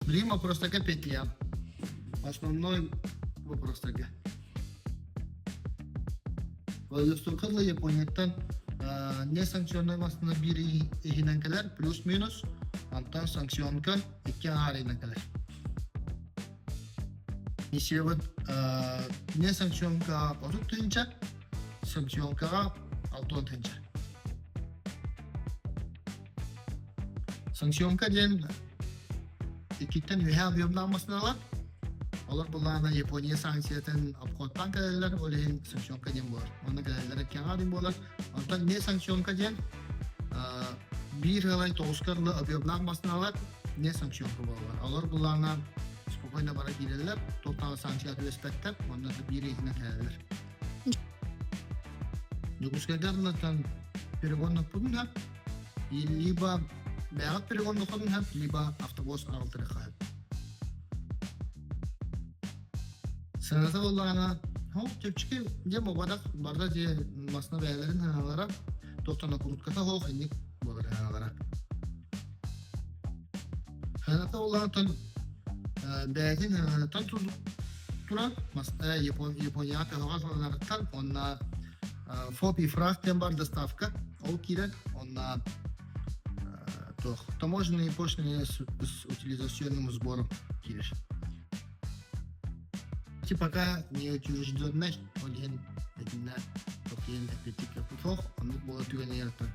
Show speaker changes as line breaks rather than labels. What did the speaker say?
Другим вопрос таки 5 я. Основной вопрос таки. Владивосток'la Японияттан не санкционнамасына бири ихиненкелер плюс-минус, антан санкционка 2 ариненкелер. Несеват не санкционка отут тынча, санкционка алтон тынча. Санкционка ден ikitten ühe abiyomlanmasınalar. Олар буларна Япония санкциятын обходтан кәлелер, олейін санкционка ден болар. Оны кәлелер әккен адым болар. Онтан не санкционка ден bir ғалай тоғызқарлы абiyomlanmasınalar не санкционка болар. Олар буларна спокойно бара келелер, тоқтағы санкциятı респекттер, ондан да bir екіне кәлелер. Югускайдарлатан перегонлық бұдын хәп, либо бәғат перегонлық бұдын хәп, либо автобус ағылтыры қайып. Сенатор olana, tepçiki diye babada barda diye masna beylerin hanalara, toktana kurutkata hoğ indik bolar hanalara. Senatör olana tan beylerin tan turan masna Japonya kahvaltılarından onna fobi фрахтен бар доставка, ол кирен onna таможенные и пошлины с утилизационным сбором киреш. Пока не учрежденный, один на Токиен эпитика путох, он был отведен на это.